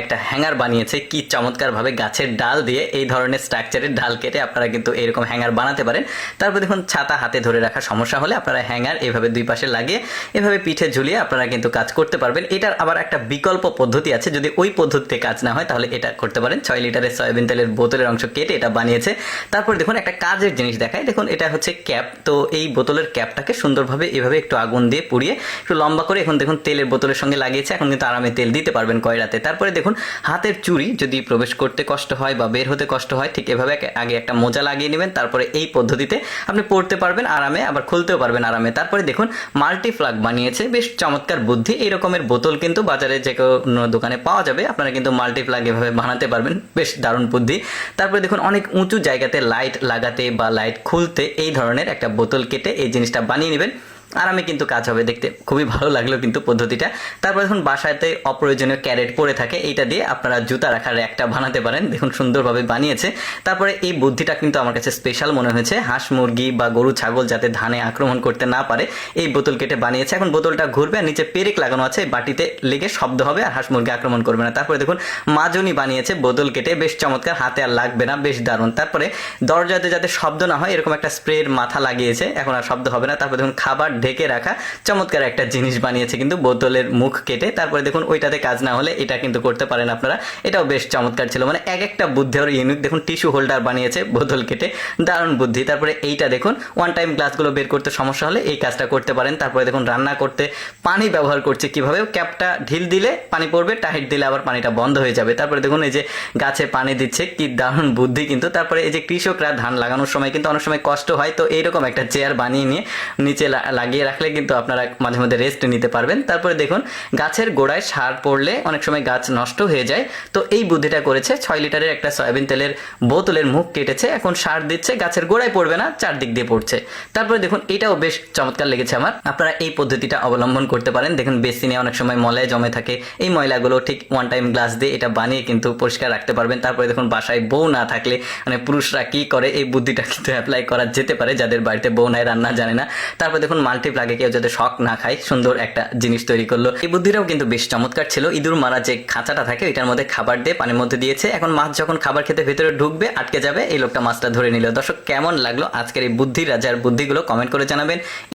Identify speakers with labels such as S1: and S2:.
S1: একটা হ্যাঙ্গার বানিয়েছে, কি চমৎকার ভাবে গাছের ডাল দিয়ে এই ধরনের স্ট্রাকচারের ডাল কেটে আপনারা কিন্তু এরকম হ্যাঙ্গার বানাতে পারেন। তারপর দেখুন ছাতা হাতে ধরে রাখা সমস্যা হলে আপনারা হ্যাঙ্গার এভাবে দুই পাশে লাগিয়ে এভাবে পিঠে ঝুলিয়ে আপনারা কিন্তু কাজ করতে পারবেন। এটার আবার একটা বিকল্প পদ্ধতি আছে, যদি ওই পদ্ধতিতে কাজ না হয় তাহলে এটা করতে পারেন। 6 লিটারের সয়াবিন তেলের বোতলের অংশ কেটে এটা বানিয়েছে। তারপর দেখুন একটা কাজের জিনিস দেখায়, দেখুন এটা হচ্ছে ক্যাপ। তো এই বোতলের ক্যাপটাকে সুন্দরভাবে এভাবে একটু আগুন দিয়ে পুড়িয়ে একটু লম্বা করে এখন দেখুন তেলের বোতলের সঙ্গে লাগিয়েছে। এখন কিন্তু আরামে তেল দিতে পারবেন কয়রাতে। তারপরে দেখুন হাতের চুড়ি যদি প্রবেশ করতে কষ্ট হয় বা বের হতে কষ্ট হয়, ঠিক এভাবে আগে একটা মোজা লাগিয়ে নেবেন, তারপরে এই পদ্ধতিতে আপনি পড়তে পারবেন আরামে, আবার খুলতেও পারবেন আরামে। তারপরে দেখুন মাল্টি প্লাগ বানিয়েছে, বেশ চমৎকার বুদ্ধি। এই রকমের বোতল কিন্তু বাজারে যে কোনো দোকানে পাওয়া যাবে, আপনারা কিন্তু মাল্টি প্লাগ এভাবে বানাতে পারবেন, বেশ দারুণ বুদ্ধি। তারপরে দেখুন অনেক উঁচু জায়গাতে লাইট লাগাতে বা লাইট খুলতে এই ধরনের একটা বোতল কেটে এই জিনিসটা বানিয়ে নেবেন, আরামে কিন্তু কাজ হবে। দেখতে খুবই ভালো লাগলো কিন্তু পদ্ধতিটা। তারপর দেখুন বাসাতে অপ্রয়োজনীয় ক্যারেট পড়ে থাকে, এইটা দিয়ে আপনারা জুতা রাখার একটা বানাতে পারেন, দেখুন সুন্দরভাবে বানিয়েছে। তারপরে এই বুদ্ধিটা কিন্তু আমার কাছে স্পেশাল মনে হয়েছে, হাঁস মুরগি বা গরু ছাগল যাতে ধানে আক্রমণ করতে না পারে এই বোতল কেটে বানিয়েছে। এখন বোতলটা ঘুরবে আর নিচে পেরেক লাগানো আছে, বাটিতে লেগে শব্দ হবে আর হাঁস মুরগি আক্রমণ করবে না। তারপরে দেখুন মাজনি বানিয়েছে বোতল কেটে, বেশ চমৎকার, হাতে আর লাগবে না, বেশ দারুণ। তারপরে দরজাতে যাতে শব্দ না হয় এরকম একটা স্প্রের মাথা লাগিয়েছে, এখন আর শব্দ হবে না। তারপরে দেখুন খাবার ঢেকে রাখা চমৎকার একটা জিনিস বানিয়েছে কিন্তু বোতলের মুখ কেটে। তারপরে দেখুন ওইটাতে কাজ না হলে এটা কিন্তু করতে পারেন আপনারা, এটাও বেশ চমৎকার ছিল। মানে এক একটা বুদ্ধি আর ইউনিক। দেখুন টিস্যু হোল্ডার বানিয়েছে বোতল কেটে, দারুণ বুদ্ধি। তারপরে এইটা দেখুন ওয়ান টাইম গ্লাসগুলো বের করতে সমস্যা হলে এই কাজটা করতে পারেন। তারপরে দেখুন রান্না করতে পানি ব্যবহার করছে কিভাবে, ক্যাপটা ঢিল দিলে পানি পড়বে, টাইট দিলে আবার পানিটা বন্ধ হয়ে যাবে। তারপরে দেখুন এই যে গাছে পানি দিচ্ছে, কি দারুণ বুদ্ধি কিন্তু। তারপরে এই যে কৃষকরা ধান লাগানোর সময় কিন্তু অনেক সময় কষ্ট হয়, তো এইরকম একটা চেয়ার বানিয়ে নিয়ে নিচে লাগিয়ে রাখলে কিন্তু আপনারা মাঝে মধ্যে রেস্ট নিতে পারবেন। তারপরে দেখুন গাছের গোড়ায় সার পড়লে অনেক সময় গাছ নষ্ট হয়ে যায়, তো এই বুদ্ধিটা করেছে। 6 লিটারের একটা সয়াবিন তেলের বোতলের মুখ কেটেছে, এখন সার দিচ্ছে, গাছের গোড়ায় পড়বে না, চারদিক দিয়ে পড়ছে। তারপরে দেখুন এটাও বেশ চমৎকার লেগেছে আমার। আপনারা এই পদ্ধতিটা অবলম্বন করতে পারেন। দেখুন বেসিনে অনেক সময় ময়লা জমে থাকে, এই ময়লাগুলো ঠিক ওয়ান টাইম গ্লাস দিয়ে এটা বানিয়ে কিন্তু পরিষ্কার রাখতে পারবেন। তারপরে দেখুন বাসায় বউ না থাকলে, মানে পুরুষরা কি করে এই বুদ্ধিটা কিন্তু অ্যাপ্লাই করা যেতে পারে, যাদের বাড়িতে বউ নাই, রান্না জানে না। তারপরে দেখুন মাল্টি প্লাগে কেউ যাতে শখ না খায়, সুন্দর একটা জিনিস তৈরি করলো। এই বুদ্ধিটাও কিন্তু বেশ চমৎকার ছিল। ইঁদুর মারা যে খাঁচাটা থাকে এটার মধ্যে খাবার দিয়ে পানির মধ্যে দিয়েছে, এখন মাছ যখন খাবার খেতে ভেতরে ঢুকবে আটকে যাবে, এই লোকটা মাছটা ধরে নিল। দর্শক কেমন লাগলো আজকের এই বুদ্ধি রাজার বুদ্ধিগুলো কমেন্ট করে জানাবেন।